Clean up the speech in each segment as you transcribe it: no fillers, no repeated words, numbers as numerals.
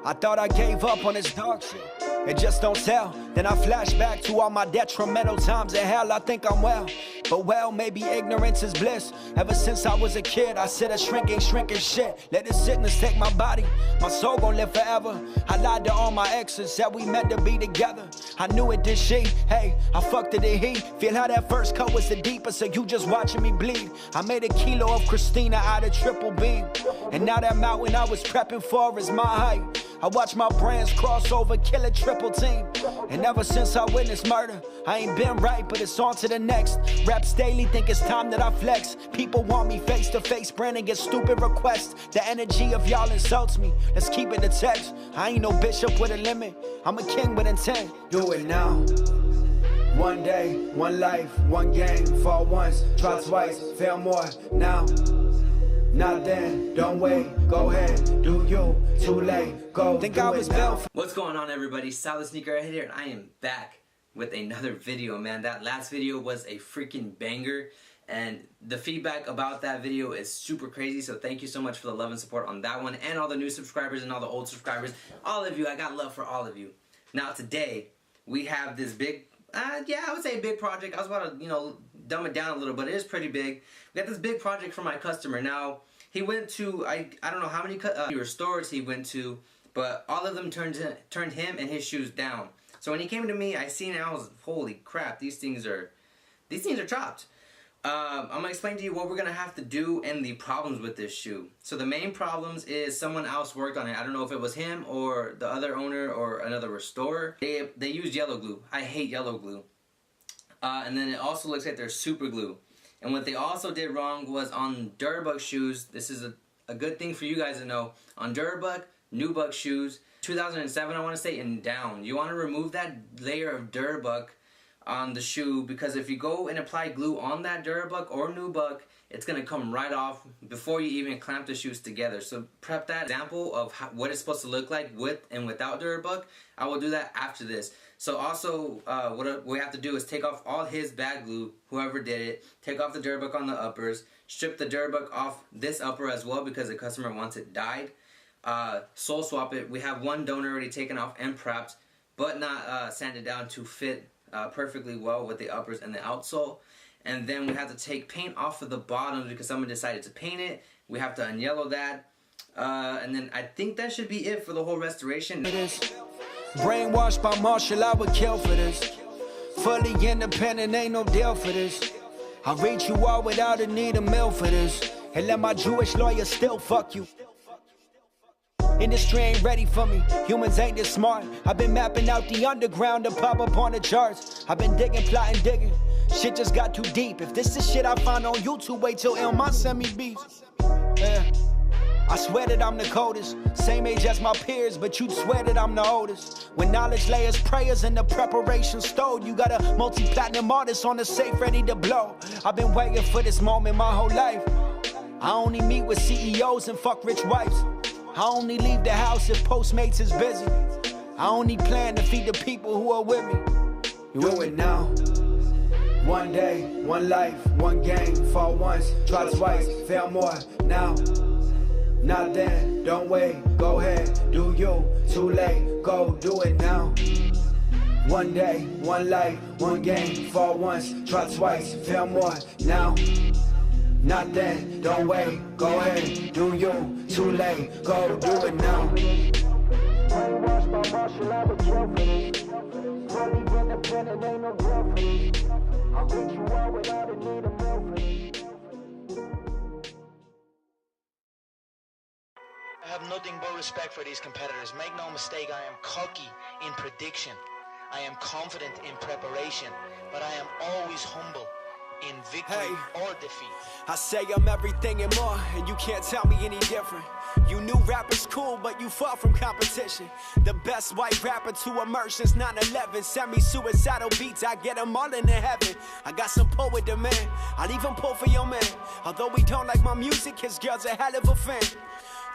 I thought I gave up on this dog shit. It just don't sell. Then I flash back to all my detrimental times in hell. I think I'm well, but well, maybe ignorance is bliss. Ever since I was a kid, I said a shrinking shit. Let the sickness take my body. My soul gon' live forever. I lied to all my exes, said we meant to be together. I knew it, did she? Hey, I fucked it, did he? Feel how that first cut was the deepest, so you just watching me bleed. I made a kilo of Christina out of triple beam. And now that mountain I was prepping for is my height. I watch my brands cross over, kill a triple team. And ever since I witnessed murder, I ain't been right, but it's on to the next. Raps daily, think it's time that I flex. People want me face to face, branding get stupid requests. The energy of y'all insults me, let's keep it the text. I ain't no bishop with a limit, I'm a king with intent. Do it now. One day, one life, one game. Fall once, try twice, fail more. Now, not then, don't wait, go ahead, do you, too late, go. Think I was built. What's going on, everybody? Solid Sneakerhead here, and I am back with another video, man. That last video was a freaking banger, and the feedback about that video is super crazy, so thank you so much for the love and support on that one, and all the new subscribers and all the old subscribers. All of you, I got love for all of you. Now today, we have this big, yeah, I would say big project. I was about to, dumb it down a little, but it is pretty big. We got this big project for my customer. Now, he went to, I don't know how many stores he went to, but all of them turned him and his shoes down. So when he came to me, I seen it, I was, holy crap, these things are chopped. I'm going to explain to you what we're going to have to do and the problems with this shoe. So the main problems is someone else worked on it. I don't know if it was him or the other owner or another restorer. They used yellow glue. I hate yellow glue. And then it also looks like there's super glue. And what they also did wrong was on Durbuck shoes, this is a good thing for you guys to know, on Durbuck, Nubuck shoes, 2007 I want to say, and down. You want to remove that layer of Durbuck on the shoe, because if you go and apply glue on that Durbuck or Nubuck, it's going to come right off before you even clamp the shoes together. So prep that example of what it's supposed to look like with and without Durbuck. I will do that after this. So also, what we have to do is take off all his bad glue, whoever did it, take off the Durbuck on the uppers, strip the Durbuck off this upper as well because the customer wants it dyed, sole swap it. We have one donor already taken off and prepped, but not sanded down to fit perfectly well with the uppers and the outsole. And then we have to take paint off of the bottoms because someone decided to paint it. We have to unyellow that. And then I think that should be it for the whole restoration. It is brainwashed by Marshall, I would kill for this. Fully independent, ain't no deal for this. I reach you all without a need a meal for this. And let my Jewish lawyer still fuck you. Industry ain't ready for me, humans ain't this smart. I've been mapping out the underground to pop up on the charts. I've been digging, plotting, digging. Shit just got too deep. If this is shit I find on YouTube, wait till Elmont send me beats. Yeah. I swear that I'm the coldest, same age as my peers, but you'd swear that I'm the oldest. When knowledge layers prayers and the preparation stowed, you got a multi-platinum artist on the safe ready to blow. I've been waiting for this moment my whole life. I only meet with CEOs and fuck rich wives. I only leave the house if Postmates is busy. I only plan to feed the people who are with me. Do it now. One day, one life, one game. Fall once, try twice, fail more. Now, not then, don't wait, go ahead, do you, too late, go do it now. One day, one life, one game. Fall once, try twice, fail more. Now, not then, don't wait, go ahead, do you, too late, go do it now. Brainwashed by Marshall, I would kill for this. Fully independent, ain't no deal for this. I'll reach you all without a need a meal for this. I have nothing but respect for these competitors. Make no mistake, I am cocky in prediction. I am confident in preparation, but I am always humble in victory or defeat. I say I'm everything and more, and you can't tell me any different. You knew rap is cool, but you fought from competition. The best white rapper to emerge since 9/11. Semi-suicidal beats, I get them all into heaven. I got some pull with the man, I'll even pull for your man. Although he don't like my music, his girl's a hell of a fan.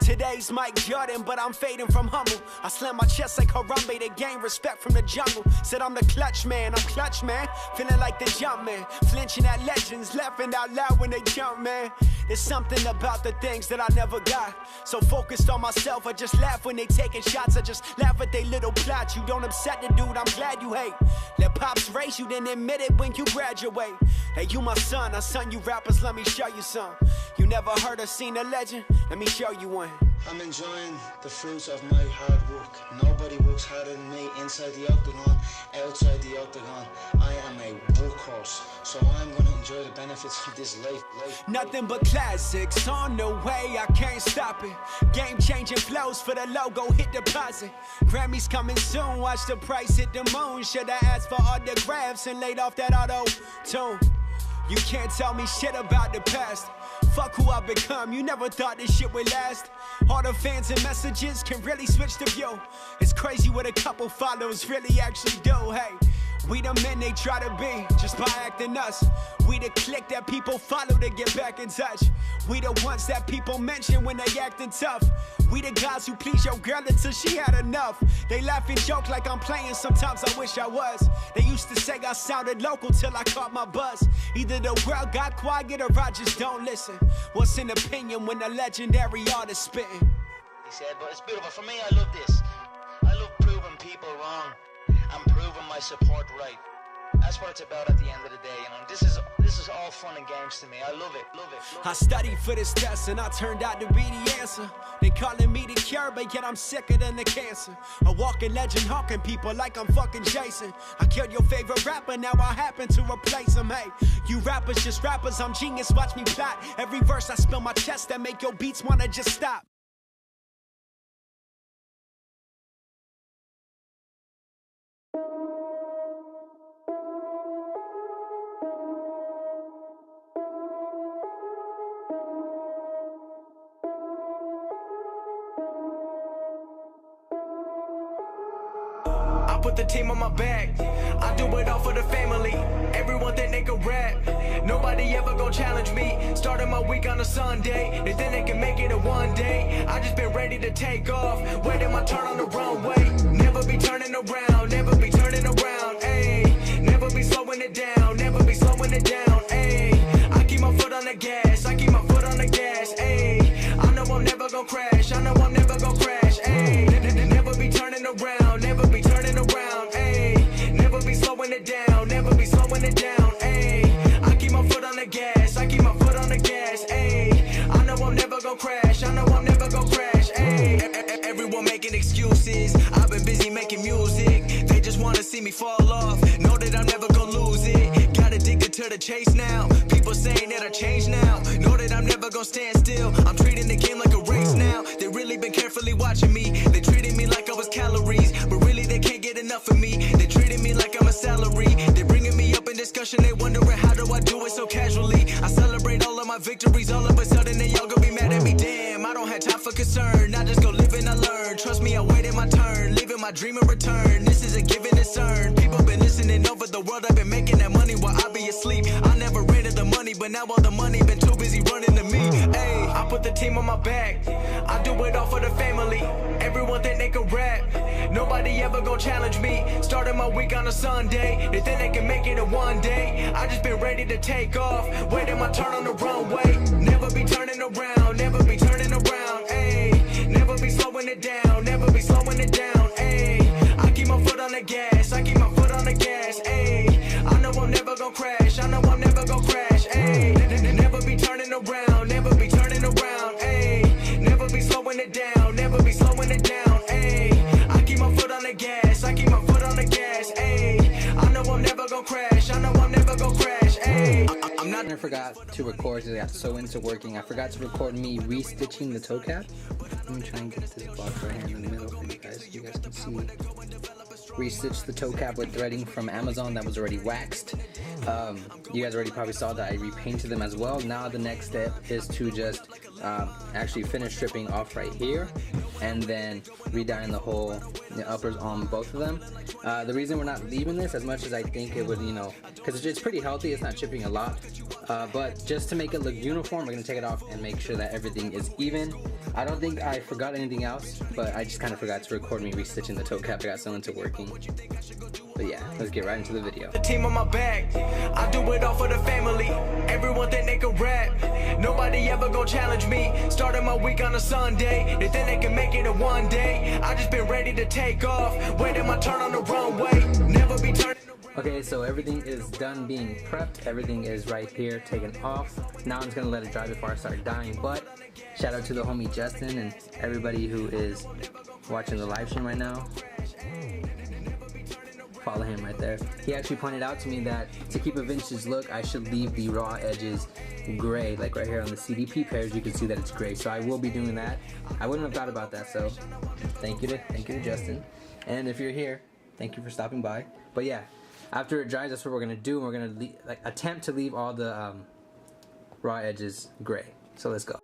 Today's Mike Jordan, but I'm fading from humble. I slam my chest like Harambe to gain respect from the jungle. Said I'm the clutch man, I'm clutch man. Feeling like the jump man, flinching at legends, laughing out loud when they jump, man. There's something about the things that I never got. So focused on myself, I just laugh when they taking shots. I just laugh at they little plots. You don't upset the dude, I'm glad you hate. Let pops race you, then admit it when you graduate. Hey, you my son, I son you rappers, let me show you some. You never heard or seen a legend? Let me show you one. I'm enjoying the fruits of my hard work. Nobody works harder than me inside the octagon, outside the octagon. I am a workhorse, so I'm gonna enjoy the benefits of this life. Nothing but classics on the way, I can't stop it. Game-changing flows for the logo, hit deposit. Grammys coming soon, watch the price hit the moon. Should I ask for autographs and laid off that auto-tune? You can't tell me shit about the past. Fuck who I've become, you never thought this shit would last. All the fans and messages can really switch the view. It's crazy what a couple follows really actually do, hey. We the men they try to be, just by acting us. We the clique that people follow to get back in touch. We the ones that people mention when they acting tough. We the guys who please your girl until she had enough. They laugh and joke like I'm playing, sometimes I wish I was. They used to say I sounded local till I caught my buzz. Either the world got quiet or I just don't listen. What's an opinion when a legendary artist spitting? He said, but it's beautiful. For me, I love this. I love proving people wrong. I'm proving my support right. That's what it's about at the end of the day, you know. This is all fun and games to me. I love it, love it. I studied for this test and I turned out to be the answer. They calling me the cure, but yet I'm sicker than the cancer. A walking legend, hawking people like I'm fucking Jason. I killed your favorite rapper, now I happen to replace him. Hey, you rappers just rappers, I'm genius, watch me plot. Every verse I spill my chest that make your beats wanna just stop. I put the team on my back, I do it all for the family. Everyone think they can rap, nobody ever gon' challenge me. Started my week on a Sunday, they think they can make it in one day. I just been ready to take off, waiting my turn on the runway. Never be turning around, never be turning around, ayy. Never be slowing it down, never be slowing it down, ayy. I keep my foot on the gas, I keep my foot on the gas, ayy. I know I'm never gon' crash, I know I'm never gon' crash, ayy. Never be turning around, never be turning around, ayy. Never be slowing it down, never be slowing it down, ayy. I keep my foot on the gas, I keep my foot on the gas, ayy. I know I'm never gon' crash, I know I'm never gon' crash, ayy. Everyone making excuses, I've been busy making music. They just wanna see me fall off, know that I'm never gon' lose it. Got addicted to the chase now, people saying that I changed now. Know that I'm never gon' stand still, I'm treating the game like a race now. They really been carefully watching me, they treated me like I was calories, but really they can't get enough of me. They treated me like I'm a salary, they bringing me up in discussion, they wondering how do I do it so casually. I celebrate all of my victories, all of a sudden they all gonna be mad at me. Damn, I don't have time for concern, I just go live and I learn. Trust me, I waited my turn, living my dream in return. This is a given, it's earned. People been listening over the world, I've been making that money while I be asleep. I never rented the money, but now all the money been too busy running to me. Ayy, I put the team on my back, I do it all for the family. Everyone think they can rap, nobody ever gon' challenge me. Started my week on a Sunday, they think they can make it in one day. I just been ready to take off, waiting my turn on the runway. Never be turning around, never be turning around, ayy. Never be slowing it down, never be slowing it down, ayy. I keep my foot on the gas, I keep my foot on the gas, ayy. I know I'm never gon' crash, I know I'm never gon' crash, ayy. Never be turning around, never be turning around, ayy. Never be slowing it down, never be slowing it down, ayy. I keep my foot on the gas, I keep my foot on the gas, ayy. I know I'm never gon' crash, I know I'm never gon' crash, ayy. I'm not. I forgot to record because I got so into working. I forgot to record me restitching the toe cap. Let me try and get this block right here in the middle for you guys, so you guys can see. Restitched the toe cap with threading from Amazon that was already waxed. You guys already probably saw that I repainted them as well. Now the next step is to just actually finish stripping off right here and then re-dyeing the whole the uppers on both of them. The reason we're not leaving this as much as I think it would, you know, because it's pretty healthy, it's not chipping a lot, but just to make it look uniform, we're going to take it off and make sure that everything is even. I don't think I forgot anything else, but I just kind of forgot to record me restitching the toe cap. I got so into working. But yeah, let's get right into the video. The team on my back, I do it all for the family. Everyone think they can rap, nobody ever gon' challenge me. Starting my week on a Sunday, they think they can make it in one day. I just been ready to take off, waiting my turn on the runway. Never be turning. Okay, so everything is done being prepped. Everything is right here, taken off. Now I'm just gonna let it dry before I start dyeing. But shout out to the homie Justin and everybody who is watching the live stream right now. Follow him right there. He actually pointed out to me that to keep a vintage look, I should leave the raw edges gray. Like right here on the CDP pairs, you can see that it's gray. So I will be doing that. I wouldn't have thought about that, so thank you to Justin. And if you're here, thank you for stopping by. But yeah, after it dries, that's what we're gonna do. We're gonna attempt to leave all the raw edges gray. So let's go.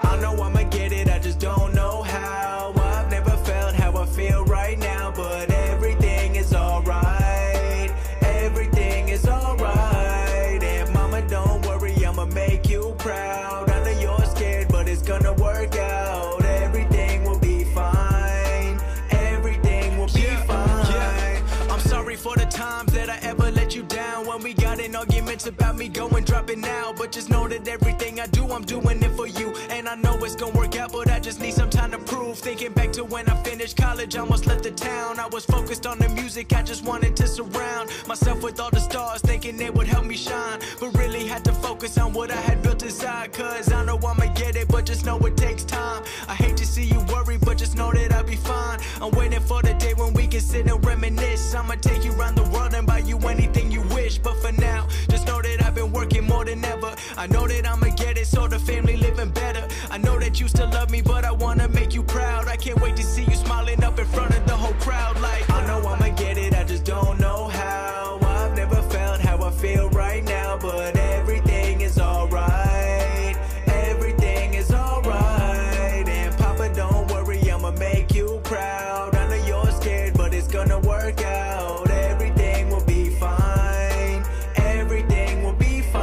I know I'ma get it, I just don't know how. I've never felt how I feel right now, but everything is alright. Everything is alright. And mama, don't worry, I'ma make you proud. I know you're scared, but it's gonna work out. Everything will be fine. Everything will be fine. Yeah. I'm sorry for the times that I ever let you down. When we got in arguments about me going dropping out. But just know that everything I do, I'm doing it for you. And I know it's gonna work out, but I just need some time to prove. Thinking back to when I finished college, I almost left the town. I was focused on the music, I just wanted to surround myself with all the stars, thinking they would help me shine. But really had to focus on what I had built inside. Cause I know I'ma get it, but just know it takes time. I hate to see you worry, but just know that I'll be fine. I'm waiting for the day when we can sit and reminisce. I'ma take you around the world and buy you anything you wish. But for now, just know that I've been working more than ever. I know that I'ma get it, so the family living better. I know that you still love me, but I wanna make you proud. I can't wait to see you smiling up in front of the whole crowd. Like, I know I'ma get it, I just don't know how. I've never felt how I feel right now, but everything is alright. Everything is alright. And Papa, don't worry, I'ma make you proud. I know you're scared, but it's gonna work out. Everything will be fine. Everything will be fine.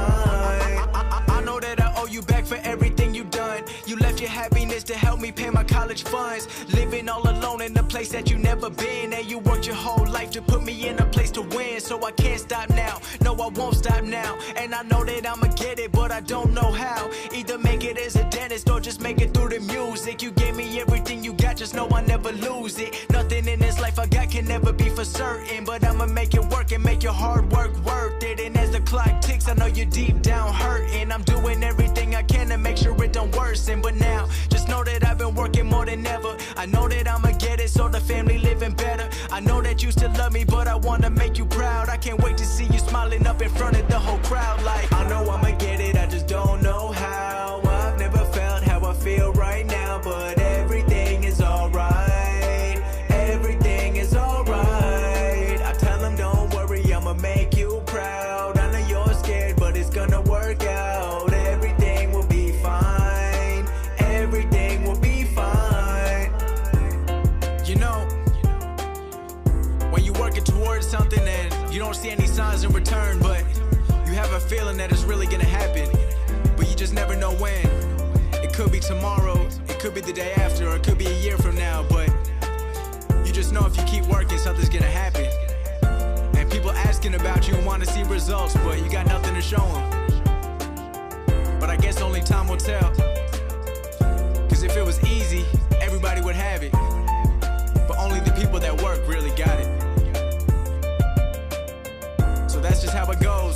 I know that I owe you back for everything you've done. You left your happiness to help me pay my college funds. Living all alone in a place that you never been. And you worked your whole life to put me in a place to win. So I can't stop now, no I won't stop now. And I know that I'ma get it, but I don't know how. Either make it as a dentist or just make it through the music. You gave me everything you got, just know I never lose it. Nothing in this life I got can never be for certain, but I'ma make it work and make your hard work worth it. And as the clock ticks, I know you're deep down hurting. I'm doing everything I can to make sure it don't worsen. But now, just know that I've been working more than ever. I know that I'ma get it, so the family living better. I know that you still love me, but I wanna make you proud. I can't wait to see you smiling up in front of the whole crowd. Like, I know I'ma get it, I just don't know how. I've never felt how I feel right now, but everything is alright. Everything is alright. I tell them don't worry, I'ma make you proud. I know you're scared, but it's gonna work out. Everything will be fine. Everything will be fine. You know, when you're working towards something and you don't see any signs in return, but you have a feeling that it's really gonna happen, but you just never know when. It could be tomorrow, it could be the day after, or it could be a year from now, but you just know if you keep working, something's gonna happen. And people asking about you and want to see results, but you got nothing to show them. But I guess only time will tell. Cause if it was easy, everybody would have it. But only the people that work really got it. So that's just how it goes.